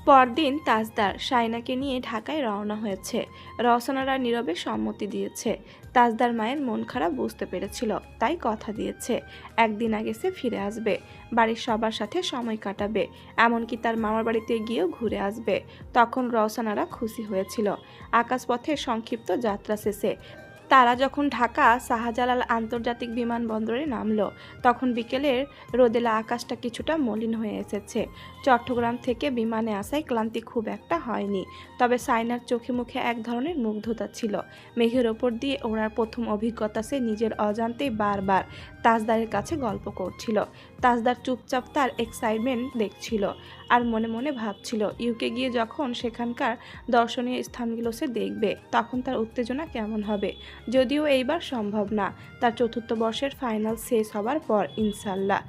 পরদিন তাজদার সাইনাকে নিয়ে ঢাকায় রওনা হয়েছে। রওশনারা নীরবে সম্মতি দিয়েছে। তাজদার মায়ের মন খারাপ বুঝতে পেরেছিল, তাই কথা দিয়েছে একদিন আগে সে ফিরে আসবে, বাড়ির সবার সাথে সময় কাটাবে, এমনকি তার মামার বাড়িতে গিয়েও ঘুরে আসবে। তখন রওশনারা খুশি হয়েছিল। আকাশপথে সংক্ষিপ্ত যাত্রা শেষে তারা যখন ঢাকা শাহজালাল আন্তর্জাতিক বিমানবন্দরে নামলো, তখন বিকেলের রোদেলা আকাশটা কিছুটা মলিন হয়ে এসেছে। চট্টগ্রাম থেকে বিমানে আসায় ক্লান্তি খুব একটা হয়নি, তবে সাইনার চোখে মুখে এক ধরনের মুগ্ধতা ছিল। মেঘের ওপর দিয়ে ওড়ার প্রথম অভিজ্ঞতা সে নিজের অজান্তেই বারবার তাজদারের কাছে গল্প করছিল। তাজদার চুপচাপ তার এক্সাইটমেন্ট দেখছিল আর মনে মনে ভাবছিল ইউকে গিয়ে যখন সেখানকার দর্শনীয় স্থানগুলো সে দেখবে, তখন তার উত্তেজনা কেমন হবে। যদিও এইবার সম্ভব না, তার চতুর্থ বর্ষের ফাইনাল শেষ হবার পর ইনশাল্লাহ।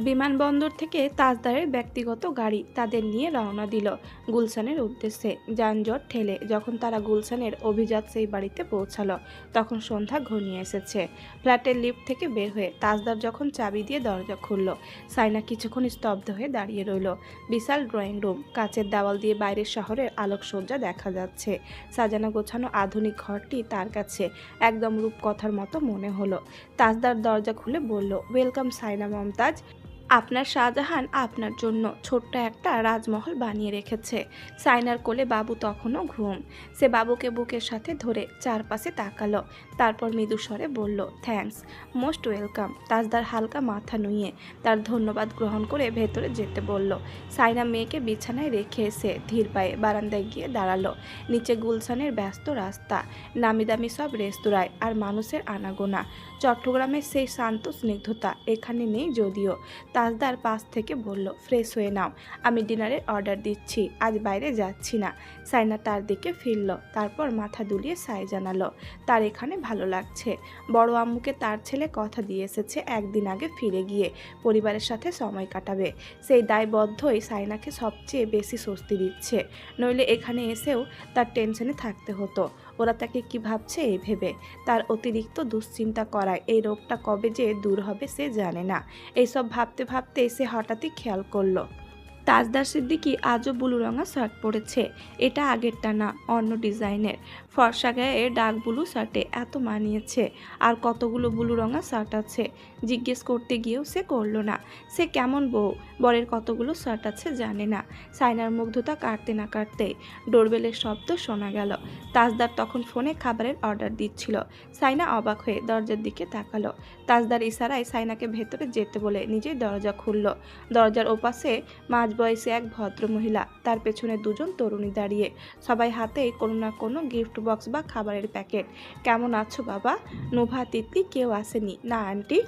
বিমানবন্দর থেকে তাজদারের ব্যক্তিগত গাড়ি তাদের নিয়ে রওনা দিল গুলশানের উদ্দেশ্যে। যানজট ঠেলে যখন তারা গুলশানের অভিজাত সেই বাড়িতে পৌঁছালো, তখন সন্ধ্যা ঘনিয়ে এসেছে। ফ্ল্যাটের লিফট থেকে বের হয়ে তাজদার যখন চাবি দিয়ে দরজা খুলল, সাইনা কিছুক্ষণ স্তব্ধ হয়ে দাঁড়িয়ে রইল। বিশাল ড্রয়িং রুম, কাচের দেওয়াল দিয়ে বাইরের শহরের আলোকসজ্জা দেখা যাচ্ছে। সাজানো গোছানো আধুনিক ঘরটি তার কাছে একদম রূপকথার মতো মনে হলো। তাজদার দরজা খুলে বলল, ওয়েলকাম সাইনা মমতাজ। আপনার শাহজাহান আপনার জন্য ছোট্ট একটা রাজমহল বানিয়ে রেখেছে। সাইনার কোলে বাবু তখনও ঘুম। সে বাবুকে বুকের সাথে ধরে চারপাশে তাকালো, তারপর মৃদু স্বরে বলল, থ্যাঙ্কস, মোস্ট ওয়েলকাম। তাজদার হালকা মাথা নুইয়ে তার ধন্যবাদ গ্রহণ করে ভেতরে যেতে বলল। সাইনা মেয়েকে বিছানায় রেখে এসে ধীর পায়ে বারান্দায় গিয়ে দাঁড়ালো। নিচে গুলশানের ব্যস্ত রাস্তা, নামিদামি সব রেস্তোরাঁয় আর মানুষের আনাগোনা। চট্টগ্রামের সেই শান্ত স্নিগ্ধতা এখানে নেই যদিও। তাজদার পাশ থেকে বলল, ফ্রেশ হয়ে নাও, আমি ডিনারের অর্ডার দিচ্ছি, আজ বাইরে যাচ্ছি না। সাইনা তার দিকে ফিরল, তারপর মাথা দুলিয়ে সায় জানালো তার এখানে ভালো লাগছে। বড় আম্মুকে তার ছেলে কথা দিয়ে এসেছে একদিন আগে ফিরে গিয়ে পরিবারের সাথে সময় কাটাবে। সেই দায়বদ্ধই সাইনাকে সবচেয়ে বেশি স্বস্তি দিচ্ছে, নইলে এখানে এসেও তার টেনশনে থাকতে হতো। ওরা তাকে কি ভাবছে এই ভেবে তার অতিরিক্ত দুশ্চিন্তা করায় এই রোগটা কবে যে দূর হবে সে জানে না। এইসব ভাবতে ভাবতে সে হঠাৎই খেয়াল করলো তাজদার সিদ্দিকী আজও ব্লু রঙা শার্ট পরেছে। এটা আগেরটা না, অন্য ডিজাইনের। ফর্সা গায়ে ডার্ক ব্লু শার্টে এত মানিয়েছে। আর কতগুলো ব্লু রঙা শার্ট আছে, জিজ্ঞেস করতে গিয়েও সে করলো না। সে কেমন বউ, বরের কতগুলো শার্ট আছে জানে না। সাইনার মুগ্ধতা কাটতে না কাটতেই ডোরবেলের শব্দ শোনা গেল। তাজদার তখন ফোনে খাবারের অর্ডার দিচ্ছিল। সাইনা অবাক হয়ে দরজার দিকে তাকালো। তাজদার ইশারায় সাইনাকে ভেতরে যেতে বলে নিজেই দরজা খুলল। দরজার ওপাশে মাঝ বয়সী এক ভদ্র মহিলা, তার পেছনে দুজন তরুণী দাঁড়িয়ে, সবাই হাতে কোনো না কোনো গিফট বক্স বা খাবারের প্যাকেট। কেমন আছো বাবা? নোভা, তিতলি কেউ আসেনি না আন্টি?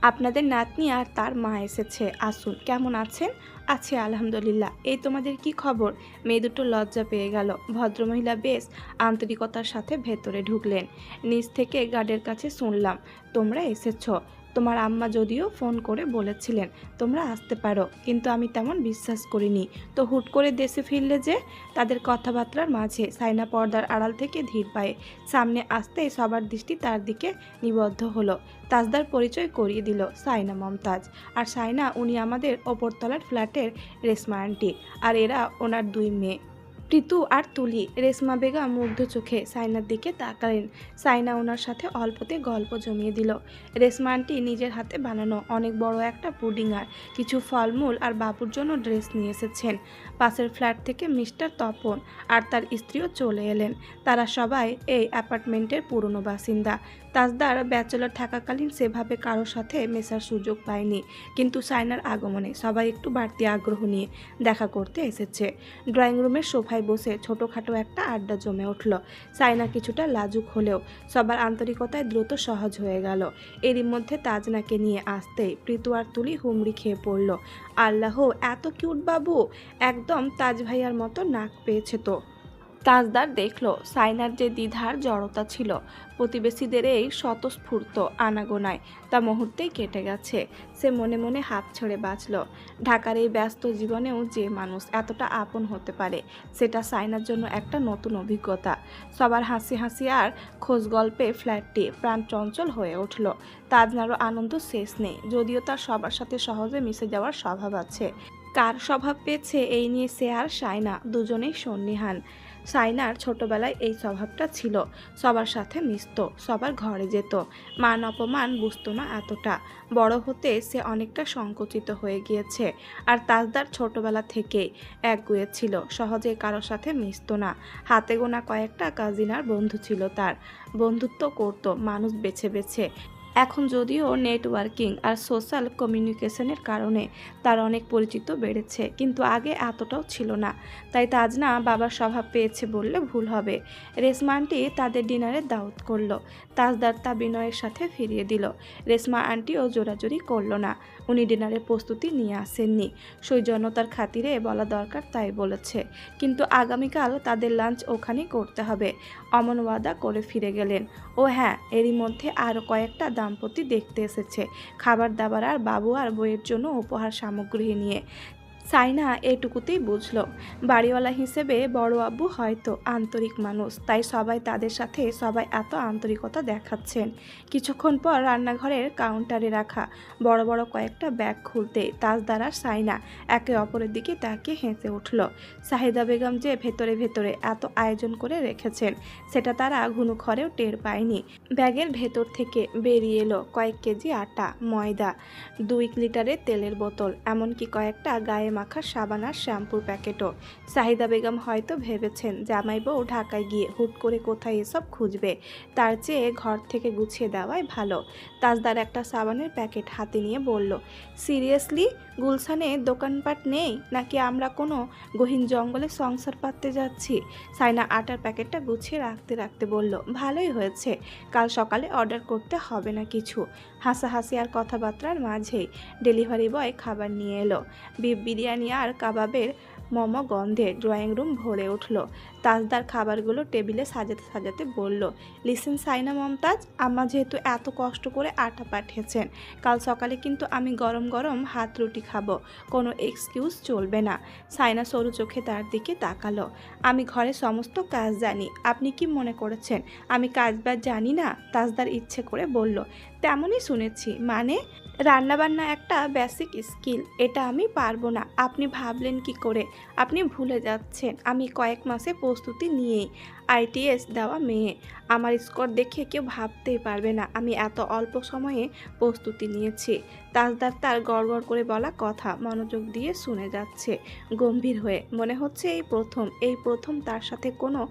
আপনাদের নাতনি আর তার মা এসেছে, আসুন। কেমন আছেন? আছে আলহামদুলিল্লাহ। এই তোমাদের কি খবর? মেয়ে দুটো লজ্জা পেয়ে গেল। ভদ্রমহিলা বেশ আন্তরিকতার সাথে ভেতরে ঢুকলেন। নিচ থেকে গার্ডের কাছে শুনলাম তোমরা এসেছো। তোমার আম্মা যদিও ফোন করে বলেছিলেন তোমরা আসতে পারো, কিন্তু আমি তেমন বিশ্বাস করিনি। তো হুট করে দেশে ফিরলে যে? তাদের কথাবার্তার মাঝে সাইনা পর্দার আড়াল থেকে ধীর পায়ে সামনে আসতেই সবার দৃষ্টি তার দিকে নিবদ্ধ হলো। তাজদার পরিচয় করিয়ে দিল, সাইনা মমতাজ। আর সাইনা, উনি আমাদের ওপরতলার ফ্ল্যাটের রেশমা আন্টি, আর এরা ওনার দুই মেয়ে প্রীতু আর তুলি। রেশমা বেগম মুগ্ধ চোখে সাইনার দিকে তাকালেন। সাইনা ওনার সাথে অল্পতে গল্প জমিয়ে দিল। রেশমা আন্টি নিজের হাতে বানানো অনেক বড় একটা পুডিং আর কিছু ফলমূল আর বাবুর জন্য ড্রেস নিয়ে এসেছেন। পাশের ফ্ল্যাট থেকে মিস্টার তপন আর তার স্ত্রীও চলে এলেন। তারা সবাই এই অ্যাপার্টমেন্টের পুরনো বাসিন্দা। তাজদার ব্যাচেলর থাকাকালীন সেভাবে কারোর সাথে মেশার সুযোগ পায়নি, কিন্তু সাইনার আগমনে সবাই একটু বাড়তি আগ্রহ নিয়ে দেখা করতে এসেছে। ড্রয়িং রুমের সোফায় বসে ছোটোখাটো একটা আড্ডা জমে উঠল। সাইনা কিছুটা লাজুক হলেও সবার আন্তরিকতায় দ্রুত সহজ হয়ে গেল। এরই মধ্যে তাজনাকে নিয়ে আসতেই প্রীতু আর তুলি হুমড়ি খেয়ে পড়ল। আল্লাহ, এত কিউট বাবু, একদম তাজ ভাইয়ার মতো নাক পেয়েছে তো। তাজদার দেখল সাইনার যে দ্বিধার জড়তা ছিল প্রতিবেশীদের এই স্বতঃস্ফূর্ত আনাগোনায় তা মুহূর্তেই কেটে গেছে। সে মনে মনে হাঁপ ছেড়ে বাঁচল। ঢাকার এই ব্যস্ত জীবনেও যে মানুষ এতটা আপন হতে পারে, সেটা সাইনার জন্য একটা নতুন অভিজ্ঞতা। সবার হাসি হাসি আর খোঁজ গল্পে ফ্ল্যাটটি প্রাণ চঞ্চল হয়ে উঠল। তাজনারও আনন্দ শেষ নেই, যদিও তার সবার সাথে সহজে মিশে যাওয়ার স্বভাব আছে। কার স্বভাব পেয়েছে এই নিয়ে সে আর সায়না দুজনেই সন্দিহান। সায়নার ছোটবেলায় এই স্বভাবটা ছিল, সবার সাথে মিশতো, সবার ঘরে যেত, মান অপমান বুঝতো না এতটা। বড় হতে সে অনেকটা সংকুচিত হয়ে গিয়েছে। আর তাজদার ছোটবেলা থেকেই একগুঁয়ে ছিল, সহজে কারোর সাথে মিশতো না। হাতে গোনা কয়েকটা কাজিনার বন্ধু ছিল তার, বন্ধুত্ব করতো মানুষ বেছে বেছে। এখন যদিও নেটওয়ার্কিং আর সোশ্যাল কমিউনিকেশনের কারণে তার অনেক পরিচিত বেড়েছে, কিন্তু আগে এতটাও ছিল না। তাই তাজনা বাবার স্বভাব পেয়েছে বললে ভুল হবে। রেশমা আন্টি তাদের ডিনারের দাওয়াত করলো, তাজদার তা বিনয়ের সাথে ফিরিয়ে দিল। রেশমা আন্টিও জোরাজুরি করলো না, উনি ডিনারের প্রস্তুতি নিয়ে আসেননি, সৌজন্যতার খাতিরে বলা দরকার তাই বলেছে। কিন্তু আগামীকাল তাদের লাঞ্চ ওখানেই করতে হবে, অমন ওয়াদা করে ফিরে গেলেন। ও হ্যাঁ, এরই মধ্যে আরও কয়েকটা দাম্পতি দেখতে এসেছে, খাবার দাবার আর বাবু আর বইয়ের জন্য উপহার সামগ্রী নিয়ে। সাইনা এটুকুতেই বুঝলো, বাড়িওয়ালা হিসেবে বড় আব্বু হয়তো আন্তরিক মানুষ, তাই সবাই তাদের সাথে সবাই এত আন্তরিকতা দেখাচ্ছেন। কিছুক্ষণ পর রান্নাঘরের কাউন্টারে রাখা বড় বড় কয়েকটা ব্যাগ খুলতে তাজদার আর সাইনা একে অপরের দিকে তাকিয়ে হেসে উঠল। সাহিদা বেগম যে ভেতরে ভেতরে এত আয়োজন করে রেখেছেন সেটা তারা ঘুনুক্ষরেও টের পায়নি। ব্যাগের ভেতর থেকে বেরিয়ে এলো কয়েক কেজি আটা, ময়দা, 2 লিটারের তেলের বোতল, এমনকি কয়েকটা গায়ে মাখা সাবান আর শ্যাম্পুর প্যাকেটও। সাহিদা বেগম হয়তো ভেবেছেন জামাই বউ ঢাকায় গিয়ে হুট করে কোথায় এসব খুঁজবে, তার চেয়ে ঘর থেকে গুছিয়ে দেওয়াই ভালো। তাজদার একটা সাবানের প্যাকেট হাতে নিয়ে বলল, সিরিয়াসলি গুলশানে দোকানপাট নেই নাকি আমরা কোনো গহীন জঙ্গলে সংসার পাততে যাচ্ছি? সাইনা আটার প্যাকেটটা গুছিয়ে রাখতে রাখতে বলল, ভালোই হয়েছে, কাল সকালে অর্ডার করতে হবে না কিছু। হাসাহাসি আর কথাবার্তার মাঝেই ডেলিভারি বয় খাবার নিয়ে এলো। বিফ বিরিয়ানি আর কাবাবের মোমো গন্ধে ড্রয়িং রুম ভরে উঠল। তাজদার খাবারগুলো টেবিলে সাজাতে সাজাতে বলল, লিসেন সাইনা মমতাজ, আম্মা যেহেতু এত কষ্ট করে আটা পাঠিয়েছেন, কাল সকালে কিন্তু আমি গরম গরম হাত রুটি খাবো, কোনো এক্সকিউজ চলবে না। সাইনা সরু চোখে তার দিকে তাকালো, আমি ঘরে সমস্ত কাজ জানি, আপনি কি মনে করেছেন আমি কাজবাজ জানি না? তাজদার ইচ্ছে করে বলল, তেমনই শুনেছি, মানে রান্নাবান্না একটা বেসিক স্কিল, এটা আমি পারবো না। আপনি ভাবলেন কি করে? আপনি ভুলে যাচ্ছেন আমি কয়েক মাসে প্রস্তুতি নিয়েই আইটিএস দেওয়া মেয়ে। আমার স্কোর দেখে কেউ ভাবতেই পারবে না আমি এত অল্প সময়ে প্রস্তুতি নিয়েছি। তাজদার তার গড়গড় করে বলা কথা মনোযোগ দিয়ে শুনে যাচ্ছে, গম্ভীর হয়ে। মনে হচ্ছে এই প্রথম তার সাথে কোনো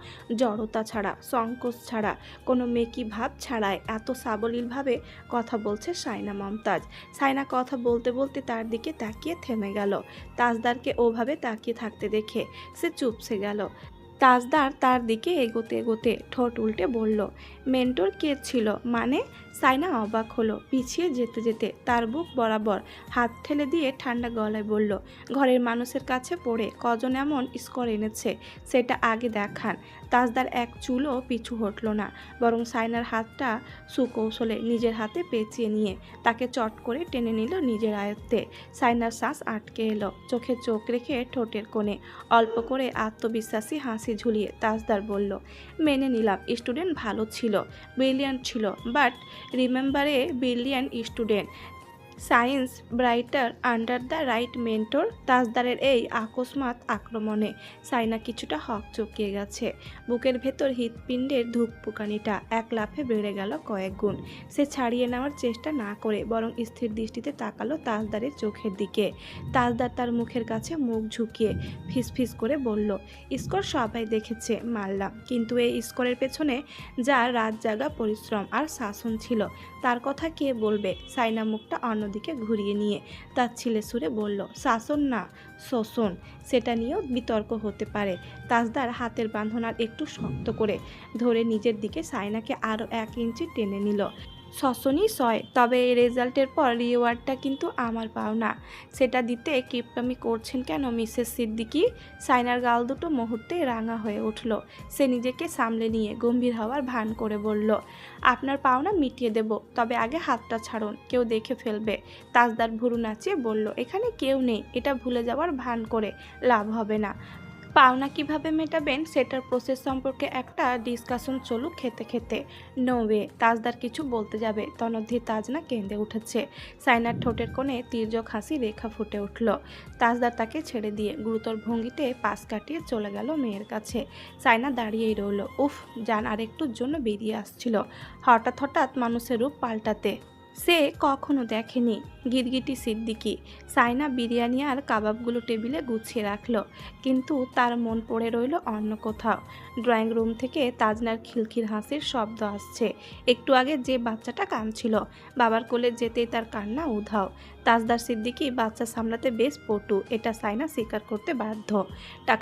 জড়তা ছাড়া, সংকোচ ছাড়া, কোনো মেকি ভাব ছাড়াই এত সাবলীলভাবে কথা বলছে সাইনা মমতাজ। সাইনা কথা বলতে বলতে তার দিকে তাকিয়ে থেমে গেল। তাজদারকে ওভাবে তাকিয়ে থাকতে দেখে সে চুপসে গেল। তাজদার তার দিকে এগোতে এগোতে ঠোঁট উল্টে বলল, মেন্টর কে ছিল মানে? সাইনা অবাক হলো, পিছিয়ে যেতে যেতে তার বুক বরাবর হাত ঠেলে দিয়ে ঠান্ডা গলায় বলল, ঘরের মানুষের কাছে পড়ে কজন এমন স্কোর এনেছে সেটা আগে দেখান। তাজদার এক চুলও পিছু হটল না, বরং সাইনার হাতটা সুকৌশলে নিজের হাতে পেঁচিয়ে নিয়ে তাকে চট করে টেনে নিল নিজের আয়ত্তে। সাইনার শ্বাস আটকে এলো, চোখে চোখ রেখে ঠোঁটের কোণে অল্প করে আত্মবিশ্বাসী হাসি ঝুলিয়ে তাজদার বলল, মেনে নিলাম স্টুডেন্ট ভালো ছিল, ব্রিলিয়ান্ট ছিল, but remember a brilliant student shines brighter under the right mentor. তাজদারের এই আকস্মাত আক্রমণে সাইনা কিছুটা হকচকিয়ে গেছে। বুকের ভেতর হৃৎপিণ্ডের ধুকপুকানিটা এক লাফে বেড়ে গেল কয়েক গুণ। সে ছাড়িয়ে নেওয়ার চেষ্টা না করে বরং স্থির দৃষ্টিতে তাকালো তাজদারের চোখের দিকে। তাজদার তার মুখের কাছে মুখ ঝুঁকিয়ে ফিসফিস করে বলল, স্কোর সবাই দেখেছে মানলাম, কিন্তু এই স্কোরের পেছনে যার রাত জাগা পরিশ্রম আর শাসন ছিল তার কথা কে বলবে? সাইনা মুখটা অন্যদিকে ঘুরিয়ে নিয়ে তার ছিলে সুরে বলল, শাসন না শোষণ, সেটা নিয়েও বিতর্ক হতে পারে। তাজদার হাতের বাঁধন আর একটু শক্ত করে ধরে নিজের দিকে সাইনাকে আরও 1 ইঞ্চি টেনে নিল। শশনই সয়, তবে এই রেজাল্টের পর রিওয়ার্ডটা কিন্তু আমার পাওনা, সেটা দিতে কিপটামি করছেন কেন মিসেস সিদ্দিকী? সাইনার গাল দুটো মুহূর্তে রাঙা হয়ে উঠল। সে নিজেকে সামলে নিয়ে গম্ভীর হওয়ার ভান করে বলল, আপনার পাওনা মিটিয়ে দেব, তবে আগে হাতটা ছাড়ুন, কেউ দেখে ফেলবে। তাজদার ভুরু নাচিয়ে বলল, এখানে কেউ নেই, এটা ভুলে যাওয়ার ভান করে লাভ হবে না। পাওনা কিভাবে মেটাবেন সেটার প্রসেস সম্পর্কে একটা ডিসকাশন চলুক খেতে খেতে। নো ওয়ে, তাজদার কিছু বলতে যাবে তনধ্যি তাজনা কেঁদে উঠেছে। সাইনার ঠোঁটের কোণে তির্যক হাসি রেখা ফুটে উঠল। তাজদার তাকে ছেড়ে দিয়ে গুরুতর ভঙ্গিতে পাশ কাটিয়ে চলে গেল মেয়ের কাছে। সাইনা দাঁড়িয়েই রইল। উফ, জান আরেকটুর জন্য বেরিয়ে আসছিল হঠাৎ হঠাৎ মানুষের রূপ পাল্টাতে। সে কখনো দেখেনি। গিরগিটি সিদ্দিকি। সাইনা বিরিয়ানি আর কাবাবগুলো টেবিলে গুছিয়ে রাখলো, কিন্তু তার মন পড়ে রইল অন্য কোথাও। ড্রয়িং রুম থেকে তাজনার খিলখিল হাসির শব্দ আসছে। একটু আগে যে বাচ্চাটা কাঁদছিল, বাবার কোলে যেতেই তার কান্না উধাও। তাজদার সিদ্দিকি বাচ্চা সামলাতে বেশ পটু, এটা সাইনা স্বীকার করতে বাধ্য।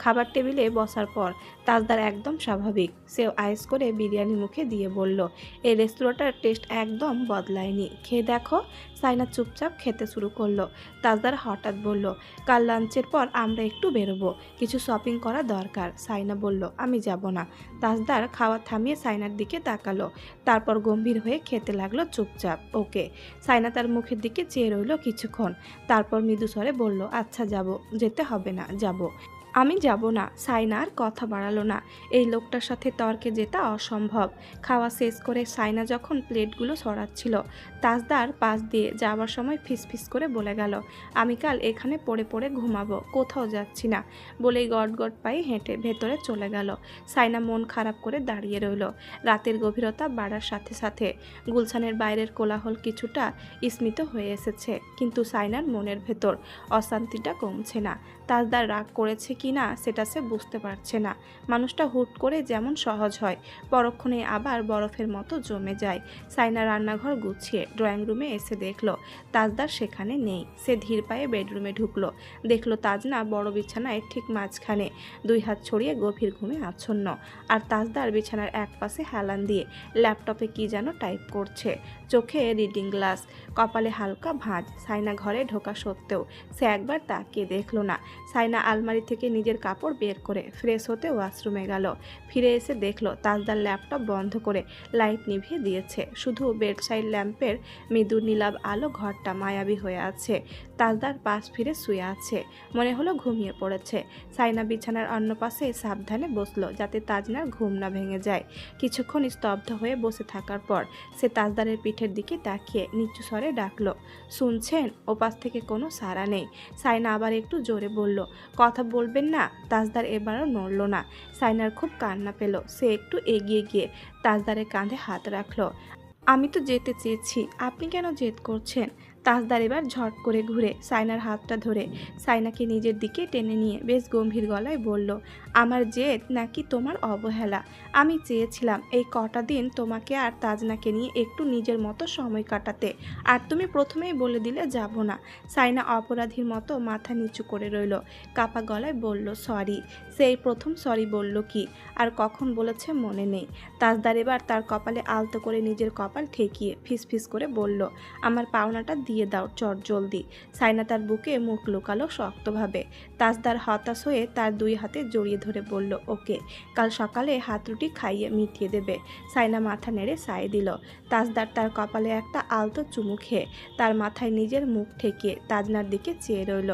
খাবার টেবিলে বসার পর তাজদার একদম স্বাভাবিক। সেও আইস করে বিরিয়ানি মুখে দিয়ে বলল, এই রেস্তোরাঁটার টেস্ট একদম বদলায়নি, খেয়ে দেখো। সাইনা চুপচাপ খেতে শুরু করলো। তাজদার হঠাৎ বলল, কাল লাঞ্চের পর আমরা একটু বেরোবো, কিছু শপিং করা দরকার। সাইনা বলল, আমি যাব না। তাজদার খাওয়া থামিয়ে সাইনার দিকে তাকালো, তারপর গম্ভীর হয়ে খেতে লাগলো চুপচাপ। ওকে। সাইনা তার মুখের দিকে চেয়ে রইল কিছুক্ষণ, তারপর মৃদু স্বরে বলল, আচ্ছা যাব। যেতে হবে না, যাব। আমি যাব না। সাইনা আর কথা বাড়ালো না। এই লোকটার সাথে তর্কে জেতা অসম্ভব। খাওয়া শেষ করে সাইনা যখন প্লেটগুলো সরাচ্ছিল, তাজদার পাশ দিয়ে যাওয়ার সময় ফিসফিস করে বলে গেল, আমি কাল এখানে পড়ে পড়ে ঘুমাবো, কোথাও যাচ্ছি না। বলেই গট গট পায়ে হেঁটে ভেতরে চলে গেল। সাইনা মন খারাপ করে দাঁড়িয়ে রইল। রাতের গভীরতা বাড়ার সাথে সাথে গুলশানের বাইরের কোলাহল কিছুটা স্মিত হয়ে এসেছে, কিন্তু সাইনার মনের ভেতর অশান্তিটা কমছে না। তাজদার রাগ করেছে কি না সেটা সে বুঝতে পারছে না। মানুষটা হুট করে যেমন সহজ হয়, পরক্ষণে আবার বরফের মতো জমে যায়। সাইনা রান্নাঘর গুছিয়ে ড্রয়িং রুমে এসে দেখলো তাজদার সেখানে নেই। সে ধীর পায়ে বেডরুমে ঢুকলো, দেখলো তাজনা বড় বিছানায় ঠিক মাঝখানে দুই হাত ছড়িয়ে গভীর ঘুমে আচ্ছন্ন, আর তাজদার বিছানার এক পাশে হেলান দিয়ে ল্যাপটপে কি যেন টাইপ করছে। চোখে রিডিং গ্লাস, কপালে হালকা ভাঁজ। সাইনা ঘরে ঢোকা সত্ত্বেও সে একবার তাকিয়ে দেখলো না। সাইনা আলমারি থেকে নিজের কাপড় বের করে ফ্রেশ হতে ওয়াশরুমে গেল। ফিরে এসে দেখলো তাজদার ল্যাপটপ বন্ধ করে লাইট নিভিয়ে দিয়েছে। শুধু বেডসাইড ল্যাম্পের মৃদু নীলাভ আলো ঘরটা মায়াবী হয়ে আছে। তাজদার পাশ ফিরে শুয়ে আছে, মনে হলো ঘুমিয়ে পড়েছে। সাইনা বিছানার অন্য পাশে সাবধানে বসলো যাতে তাজনার ঘুম না ভেঙে যায়। কিছুক্ষণ স্তব্ধ হয়ে বসে থাকার পর সে তাজদারের পিঠের দিকে তাকিয়ে নিচু স্বরে ডাকলো, শুনছেন? ওপাশ থেকে কোনো সাড়া নেই। সাইনা আবার একটু জোরে বলল, কথা বলবেন না? তাজদার এবারও নড়ল না। সাইনার খুব কান্না পেল। সে একটু এগিয়ে গিয়ে তাজদারের কাঁধে হাত রাখলো। আমি তো যেতে চেয়েছি, আপনি কেন জেদ করছেন? তাজদার এবার ঝট করে ঘুরে সাইনার হাতটা ধরে সাইনাকে নিজের দিকে টেনে নিয়ে বেশ গম্ভীর গলায় বলল, আমার জেদ নাকি তোমার অবহেলা? আমি চেয়েছিলাম এই কটা দিন তোমাকে আর তাজনাকে নিয়ে একটু নিজের মতো সময় কাটাতে, আর তুমি প্রথমেই বলে দিলে যাব না। সাইনা অপরাধীর মতো মাথা নিচু করে রইল, কাপা গলায় বলল, সরি। সেই প্রথম সরি বলল কি আর কখন বলেছে মনে নেই। তাজদার এবার তার কপালে আলতো করে নিজের কপাল ঠেকিয়ে ফিসফিস করে বলল, আমার পাওনাটা দিয়ে দাও চট জলদি। সাইনা তার বুকে মুখ লুকালো শক্তভাবে। তাজদার হতাশ হয়ে তার দুই হাতে জড়িয়ে ধরে বলল, ওকে, কাল সকালে হাত রুটি খাইয়ে মিটিয়ে দেবে। সাইনা মাথা নেড়ে সায় দিল। তাজদার তার কপালে একটা আলতো চুমু খেয়ে তার মাথায় নিজের মুখ ঠেকিয়ে তাজনার দিকে চেয়ে রইল।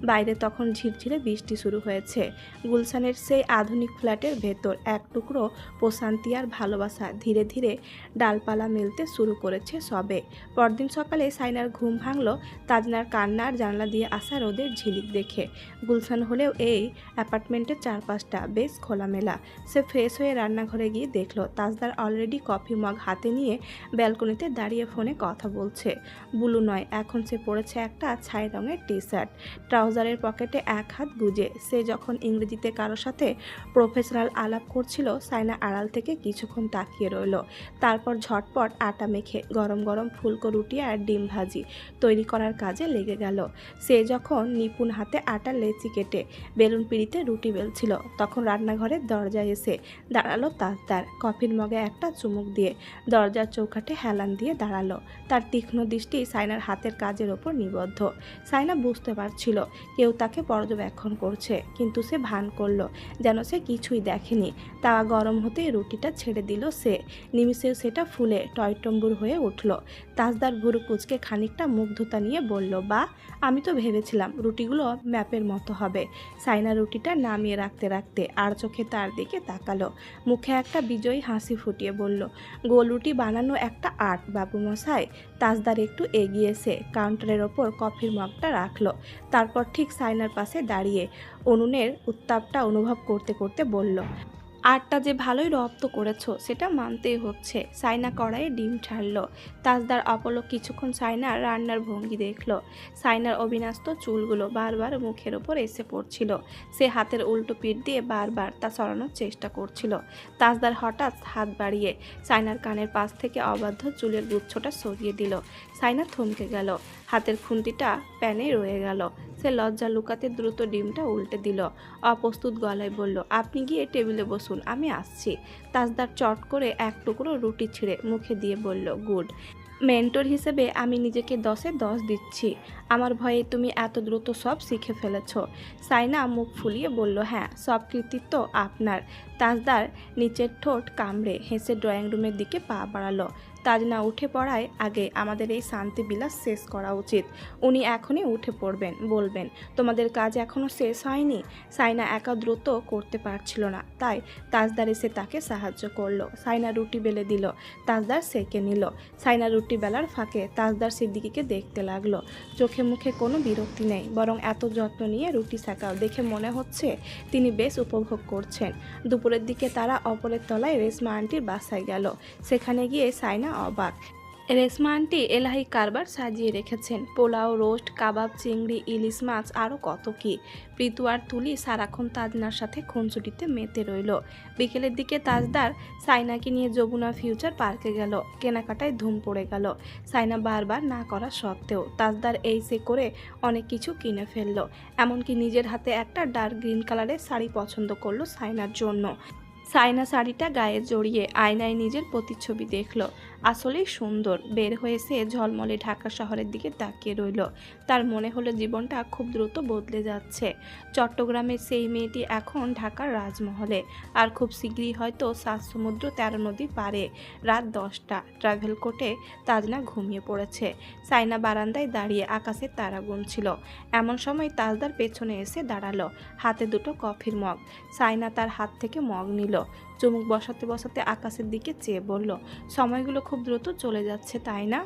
বাইরে তখন ঝিরঝিরে বৃষ্টি শুরু হয়েছে। গুলশানের সেই আধুনিক ফ্ল্যাটের ভেতর এক টুকরো প্রশান্তি আর ভালোবাসা ধীরে ধীরে ডালপালা মেলতে শুরু করেছে সবে। পরদিন সকালে সাইনার ঘুম ভাঙল তাজনার কান্নার জানলা দিয়ে আসা রোদের ঝিলিক দেখে। গুলশান হলেও এই অ্যাপার্টমেন্টের চারপাশটা বেশ খোলামেলা। সে ফ্রেশ হয়ে রান্নাঘরে গিয়ে দেখলো তাজদার অলরেডি কফি মগ হাতে নিয়ে ব্যালকনিতে দাঁড়িয়ে ফোনে কথা বলছে। বুলু নয়, এখন সে পরেছে একটা ছাই রঙের টি শার্ট, ট্রাউজারের পকেটে এক হাত গুজে। সে যখন ইংরেজিতে কারোর সাথে প্রফেশনাল আলাপ করছিল, সাইনা আড়াল থেকে কিছুক্ষণ তাকিয়ে রইল। তারপর ঝটপট আটা মেখে গরম গরম ফুলকো রুটি আর ডিম ভাজি তৈরি করার কাজে লেগে গেল। সে যখন নিপুণ হাতে আটা লেচি কেটে বেলুন পিড়িতে রুটি বেলছিল, তখন রান্নাঘরের দরজায় এসে দাঁড়ালো তাজদার। কফির মগে একটা চুমুক দিয়ে দরজার চৌকাঠে হেলান দিয়ে দাঁড়ালো। তার তীক্ষ্ণ দৃষ্টি সাইনার হাতের কাজের ওপর নিবদ্ধ। সাইনা বুঝতে পারছিল কেউ তাকে পর্যবেক্ষণ করছে, কিন্তু সে ভান করল যেন সে কিছুই দেখেনি। তাওয়া গরম হতেই রুটিটা ছেড়ে দিল সে। নিমিষেও সেটা ফুলে টয়টম্বুর হয়ে উঠল। তাজদার ভুরু কুচকে খানিকটা মুগ্ধতা নিয়ে বলল, বা আমি তো ভেবেছিলাম রুটিগুলো ম্যাপের মতো হবে। সাইনা রুটিটা নামিয়ে রাখতে রাখতে আর চোখে তার দিকে তাকালো, মুখে একটা বিজয়ী হাসি ফুটিয়ে বলল, গোল রুটি বানানো একটা আর্ট বাবুমশাই। তাজদার একটু এগিয়েছে, কাউন্টারের ওপর কফির মগটা রাখলো, তারপর ঠিক সাইনার পাশে দাঁড়িয়ে উনুনের উত্তাপটা অনুভব করতে করতে বলল, আরটা যে ভালোই রপ্ত করেছো সেটা মানতেই হচ্ছে। সাইনা কড়াইয়ে ডিম ছাড়লো। তাজদার অপলক কিছুক্ষণ সাইনার রান্নার ভঙ্গি দেখলো। সাইনার অবিন্যস্ত চুলগুলো বারবার মুখের ওপর এসে পড়ছিল। সে হাতের উল্টো পিঠ দিয়ে বারবার তা সরানোর চেষ্টা করছিল। তাজদার হঠাৎ হাত বাড়িয়ে সাইনার কানের পাশ থেকে অবাধ্য চুলের গুচ্ছটা সরিয়ে দিল। সাইনা থমকে গেল, হাতের খুন্তিটা প্যানে রয়ে গেল। সে লজ্জা লুকাতে দ্রুত ডিমটা উল্টে দিল। অপ্রস্তুত গলায় বলল, আপনি গিয়ে টেবিলে বসুন, আমি আসছি। তাজদার চট করে এক টুকরো রুটি ছিঁড়ে মুখে দিয়ে বলল, গুড। মেন্টর হিসেবে আমি নিজেকে 10-এ 10 দিচ্ছি। আমার ভয়ে তুমি এত দ্রুত সব শিখে ফেলেছ। সাইনা মুখ ফুলিয়ে বলল, হ্যাঁ, সব কৃতিত্ব আপনার। তাজদার নিচের ঠোঁট কামড়ে হেসে ড্রয়িং রুমের দিকে পা বাড়ালো। তাজনা উঠে পড়ায় আগে আমাদের এই শান্তি বিলাস শেষ করা উচিত। উনি এখনই উঠে পড়বেন, বলবেন, তোমাদের কাজ এখনও শেষ হয়নি। সাইনা একা দ্রুত করতে পারছিল না, তাই তাজদার এসে তাকে সাহায্য করলো। সাইনা রুটি বেলে দিল, তাজদার সেঁকে নিল। সাইনা রুটি বেলার ফাঁকে তাজদার সিদ্দিকীকে দেখতে লাগলো। চোখে মুখে কোনো বিরক্তি নেই, বরং এত যত্ন নিয়ে রুটি সেঁকাও দেখে মনে হচ্ছে তিনি বেশ উপভোগ করছেন। দুপুরের দিকে তারা অপরের তলায় রেশমা আন্টির বাসায় গেল। সেখানে গিয়ে সাইনা অবাক। রেশমা আন্টি এলাহি কারবার সাজিয়ে রেখেছেন, পোলাও, রোস্ট, কাবাব, চিংড়ি, ইলিশ মাছ, আরও কত কি। প্রীতু আর তুলি সারাক্ষণ তাজনার সাথে খুনসুটিতে মেতে রইল। বিকেলের দিকে তাজদার সাইনাকে নিয়ে যমুনা ফিউচার পার্কে গেল। কেনাকাটায় ধুম পড়ে গেল। সাইনা বারবার না করা সত্ত্বেও তাজদার এই সে করে অনেক কিছু কিনে ফেললো। এমনকি নিজের হাতে একটা ডার্ক গ্রিন কালারের শাড়ি পছন্দ করলো সাইনার জন্য। সাইনা শাড়িটা গায়ে জড়িয়ে আয়নায় নিজের প্রতিচ্ছবি দেখল। আসলেই সুন্দর। বের হয়ে সে ঝলমলে ঢাকা শহরের দিকে তাকিয়ে রইল। তার মনে হলো জীবনটা খুব দ্রুত বদলে যাচ্ছে। চট্টগ্রামের সেই মেয়েটি এখন ঢাকার রাজমহলে, আর খুব শীঘ্রই হয়তো 7 সমুদ্র 13 নদী পারে। রাত 10টা। ট্রাভেল কোর্টে তাজনা ঘুমিয়ে পড়েছে। সাইনা বারান্দায় দাঁড়িয়ে আকাশের তারা গুনছিল। এমন সময় তাজদার পেছনে এসে দাঁড়ালো, হাতে দুটো কফির মগ। সাইনা তার হাত থেকে মগ নিল। চুমুক বসাতে বসাতে আকাশের দিকে চেয়ে বলল, সময়গুলো খুব দ্রুত চলে যাচ্ছে, তাই না?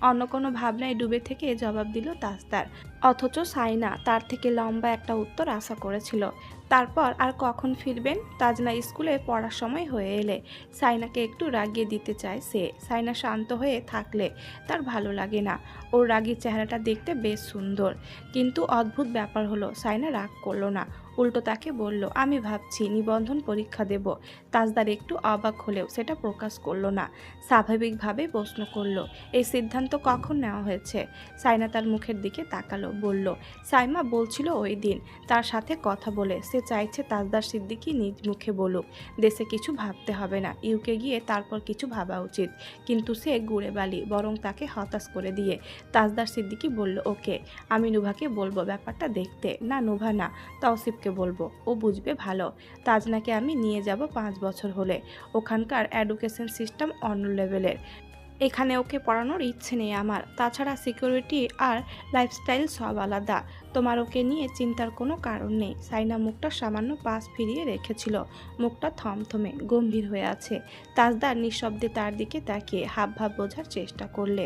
অন্য কোনো ভাবনায় ডুবে থেকে জবাব দিল তাজদার। অথচ সাইনা তার থেকে লম্বা একটা উত্তর আশা করেছিল। তারপর আর কখন ফিরবেন? তাজনা স্কুলে পড়ার সময় হয়ে এলে সাইনাকে একটু রাগিয়ে দিতে চায় সে। সাইনা শান্ত হয়ে থাকলে তার ভালো লাগে না। ওর রাগী চেহারাটা দেখতে বেশ সুন্দর, কিন্তু অদ্ভুত ব্যাপার হলো সাইনা রাগ করলো না, উল্টো তাকে বলল, আমি ভাবছি নিবন্ধন পরীক্ষা দেব। তাজদার একটু অবাক হলেও সেটা প্রকাশ করলো না, স্বাভাবিকভাবেই প্রশ্ন করলো, এই সিদ্ধান্ত কখন নেওয়া হয়েছে? সাইনা তার মুখের দিকে তাকালো, বলল, সাইমা বলছিল ওই দিন তার সাথে কথা বলে সে চাইছে তাজদার সিদ্দিকী নিজ মুখে বলুক দেশে কিছু ভাবতে হবে না, ইউকে গিয়ে তারপর কিছু ভাবা উচিত। কিন্তু সে গুড়ে বালি, বরং তাকে হতাশ করে দিয়ে তাজদার সিদ্দিকী বলল, ওকে, আমি নুভাকে বলবো ব্যাপারটা দেখতে। না, নুভা না, তৌসিফকে বলবো, ও বুঝবে ভালো। তাজনাকে আমি নিয়ে যাব 5 বছর হলে। ওখানকার এডুকেশন সিস্টেম অন্য লেভেলের, এখানে ওকে পড়ানোর ইচ্ছে নেই আমার। তাছাড়া সিকিউরিটি আর লাইফস্টাইল সব আলাদা। তোমার ওকে নিয়ে চিন্তার কোনো কারণ নেই। সাইনা মুখটা সামান্য পাশ ফিরিয়ে রেখেছিল, মুখটা থমথমে গম্ভীর হয়ে আছে। তাজদার নিঃশব্দে তার দিকে তাকিয়ে হাবভাব বোঝার চেষ্টা করলে।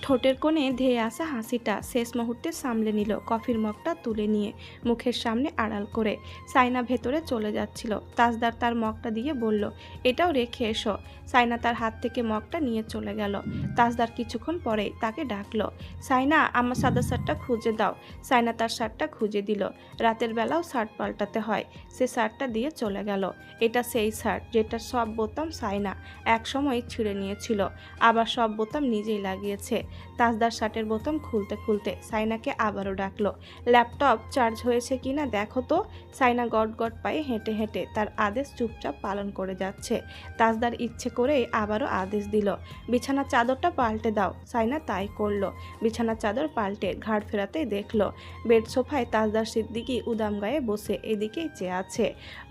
ঠোঁটের কোণে ধেয়ে আসা হাসিটা শেষ মুহূর্তে সামলে নিল, কফির মগটা তুলে নিয়ে মুখের সামনে আড়াল করে। সাইনা ভেতরে চলে যাচ্ছিল। তাজদার তার মগটা দিয়ে বলল, এটাও রেখে এসো। সাইনা তার হাত থেকে মগটা নিয়ে চলে গেল। তাজদার কিছুক্ষণ পরে তাকে ডাকলো, সাইনা, আমার সাদা শার্টটা খুঁজে দাও। সাইনা তার শার্টটা খুঁজে দিল। রাতের বেলাও শার্ট পাল্টাতে হয়। সে শার্টটা দিয়ে চলে গেল। এটা সেই শার্ট যেটার সব বোতাম সাইনা একসময় ছিঁড়ে নিয়েছিল, আবার সব বোতাম নিজেই লাগিয়েছে। তাজদার শার্টের বোতাম খুলতে খুলতে সাইনাকে আবারও ডাকলো, ল্যাপটপ চার্জ হয়েছে কিনা দেখো তো। সাইনা গট গট পায়ে হেঁটে হেঁটে তার আদেশ চুপচাপ পালন করে যাচ্ছে। তাজদার ইচ্ছে করেই আবারও আদেশ দিল, বিছানার চাদরটা পাল্টে দাও। সাইনা তাই করলো। বিছানার চাদর পাল্টে ঘাড় ফেরাতেই দেখলো বেড সোফায় তাজদার সিদ্দিকী উদাম গায়ে বসে এদিকেই চেয়ে আছে।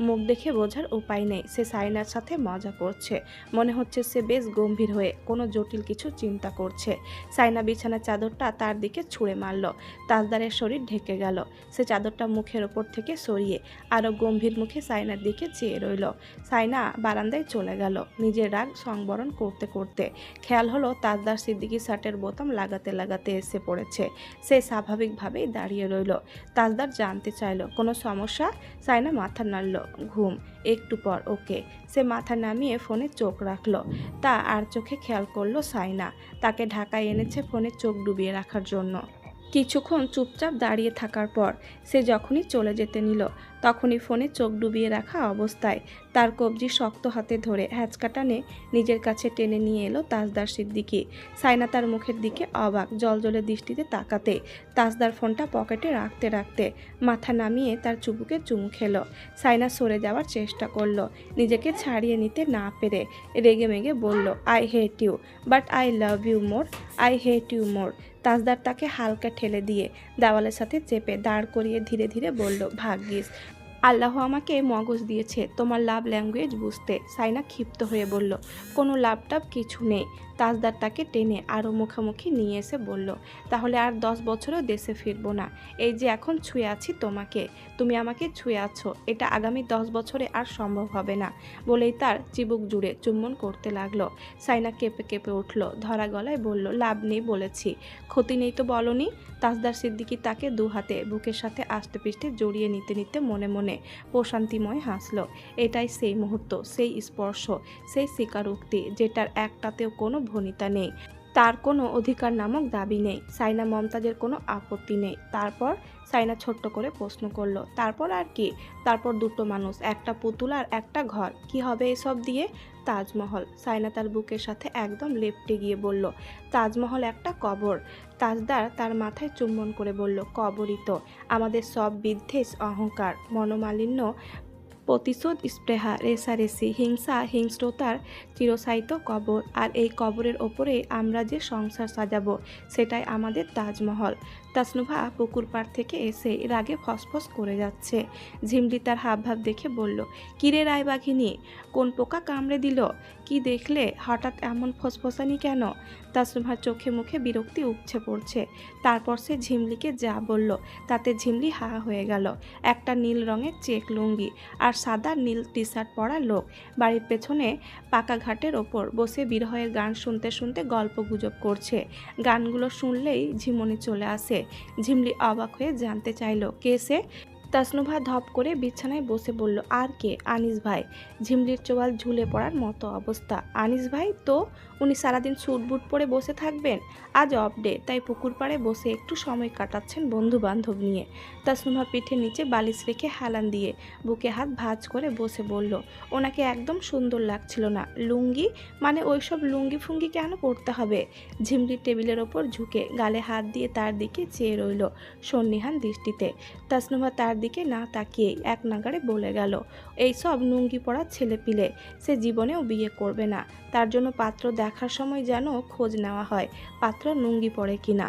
মুখ দেখে বোঝার উপায় নেই সে সাইনার সাথে মজা করছে। মনে হচ্ছে সে বেশ গম্ভীর হয়ে কোনো জটিল কিছু চিন্তা করছে। সাইনা বিছানার চাদরটা তার দিকে ছুঁড়ে মারল। তাজদারের শরীর ঢেকে গেল। সে চাদরটা মুখের ওপর থেকে সরিয়ে আরও গম্ভীর মুখে সাইনার দিকে চেয়ে রইল। সাইনা বারান্দায় চলে গেল নিজের রাগ সংবরণ করতে করতে। খেয়াল হলো তাজদার সিদ্দিকী শার্টের বোতাম লাগাতে লাগাতে এসে পড়েছে। সে স্বাভাবিকভাবেই দাঁড়িয়ে রইল। তাজদার জানতে চাইল কোনো সমস্যা। সাইনা মাথা নাড়ল। ঘুম, একটু পর। ওকে। সে মাথা নামিয়ে ফোনে চোখ রাখল। তা আর চোখে খেয়াল করলো সাইনা তাকে ঢাকায় এনেছে ফোনে চোখ ডুবিয়ে রাখার জন্য। কিছুক্ষণ চুপচাপ দাঁড়িয়ে থাকার পর সে যখনই চলে যেতে নিল তখনই ফোনে চোখ ডুবিয়ে রাখা অবস্থায় তার কবজি শক্ত হাতে ধরে হ্যাঁচকা টানে নিজের কাছে টেনে নিয়ে এলো তাজদার সিদ্দিকী। সাইনা তার মুখের দিকে অবাক জলজলে দৃষ্টিতে তাকাতে তাজদার ফোনটা পকেটে রাখতে রাখতে মাথা নামিয়ে তার চুবুকে চুমু খেলো। সাইনা সরে যাওয়ার চেষ্টা করলো, নিজেকে ছাড়িয়ে নিতে না পেরে রেগে মেগে বলল, I hate you but I love you more, I hate you more. Tajdar তাকে হালকা ঠেলে দিয়ে দেওয়ালের সাথে চেপে দাঁড় করিয়ে ধীরে ধীরে বলল, ভাগ্যিস আল্লাহ আমাকে মগজ দিয়েছে তোমার লাভ ল্যাঙ্গুয়েজ বুঝতে। সাইনা ক্ষিপ্ত হয়ে বলল, কোনো লাভ টাভ কিছু নেই। তাজদার তাকে টেনে আরও মুখোমুখি নিয়ে এসে বলল, তাহলে আর 10 বছরও দেশে ফিরবো না। এই যে এখন ছুঁয়ে আছি তোমাকে, তুমি আমাকে ছুঁয়ে আছো, এটা আগামী 10 বছরে আর সম্ভব হবে না। বলেই তার চিবুক জুড়ে চুম্বন করতে লাগলো। সাইনা কেঁপে কেঁপে উঠল, ধরা গলায় বলল, লাভ নেই বলেছি, ক্ষতি নেই তো বলনি। তাজদার সিদ্দিকী তাকে দু হাতে বুকের সাথে আষ্টে পিষ্টে জড়িয়ে নিতে নিতে মনে মনে প্রশান্তিময় হাসল। এটাই সেই মুহূর্ত, সেই স্পর্শ, সেই স্বীকারোক্তি যেটার একটাতেও কোনো ভনিতা নেই, তার কোনো অধিকার নামক দাবি নেই। সাইনা মমতাজের কোনো আপত্তি নেই। তারপর সাইনা ছোট্ট করে প্রশ্ন করলো, তারপর আর কি? তারপর দুটো মানুষ, একটা পুতুল আর একটা ঘর। কি হবে এসব দিয়ে? তাজমহল। সাইনা তার বুকের সাথে একদম লেপ্টে গিয়ে বলল, তাজমহল একটা কবর। তাজদার তার মাথায় চুম্বন করে বলল, কবরই তো আমাদের সব বিদ্বেষ, অহংকার, মনোমালিন্য, প্রতিশোধ, স্পৃহা, রেষারেষি, হিংসা, হিংস্রতার চিরস্থায়িত কবর। আর এই কবরের ওপরেই আমরা যে সংসার সাজাবো সেটাই আমাদের তাজমহল। তাসনুভা পুকুর পাড় থেকে এসে রাগে ফসফস করে যাচ্ছে। ঝিমলি তার হাবভাব দেখে বলল, কিরে রায়বাঘিনী, কোন পোকা কামড়ে দিল? কি দেখলে হঠাৎ এমন ফসফসানি কেন? তাসনুভার চোখে মুখে বিরক্তি উপচে পড়ছে। তারপর সে ঝিমলিকে যা বলল তাতে ঝিমলি হা হয়ে গেল। একটা নীল রঙের চেক লুঙ্গি আর সাদা নীল টি শার্ট পরা লোক বাড়ির পেছনে পাকা ঘাটের ওপর বসে বিরহের গান শুনতে শুনতে গল্প গুজব করছে। গানগুলো শুনলেই ঝিমুনি চলে আসে। ঝিমলি অবাক হয়ে জানতে চাইল, কে সে? তাসনুভা ধপ করে বিছানায় বসে বলল, আর কে? আনিস ভাই। ঝিমলির চোয়াল ঝুলে পড়ার মতো অবস্থা। আনিস ভাই তো? উনি সারাদিন স্যুট বুট পরে বসে থাকবেন? আজ অফ ডে, তাই পুকুর পাড়ে বসে একটু সময় কাটাচ্ছেন বন্ধু বান্ধব নিয়ে। তাসনুভা পিঠের নিচে বালিশ রেখে হেলান দিয়ে বুকে হাত ভাঁজ করে বসে বলল, ওনাকে একদম সুন্দর লাগছিল না। লুঙ্গি মানে ওইসব লুঙ্গি ফুঙ্গি কেন পরতে হবে? ঝিমলি টেবিলের ওপর ঝুঁকে গালে হাত দিয়ে তার দিকে চেয়ে রইল সন্নিহান দৃষ্টিতে। তাসনুভা তার দিকে না তাকিয়েই এক নাগাড়ে বলে গেল, এইসব লুঙ্গি পরা ছেলেপিলে সে জীবনেও বিয়ে করবে না। তার জন্য পাত্র দেখার সময় যেন খোঁজ নেওয়া হয় পাত্র লুঙ্গি পরে কিনা।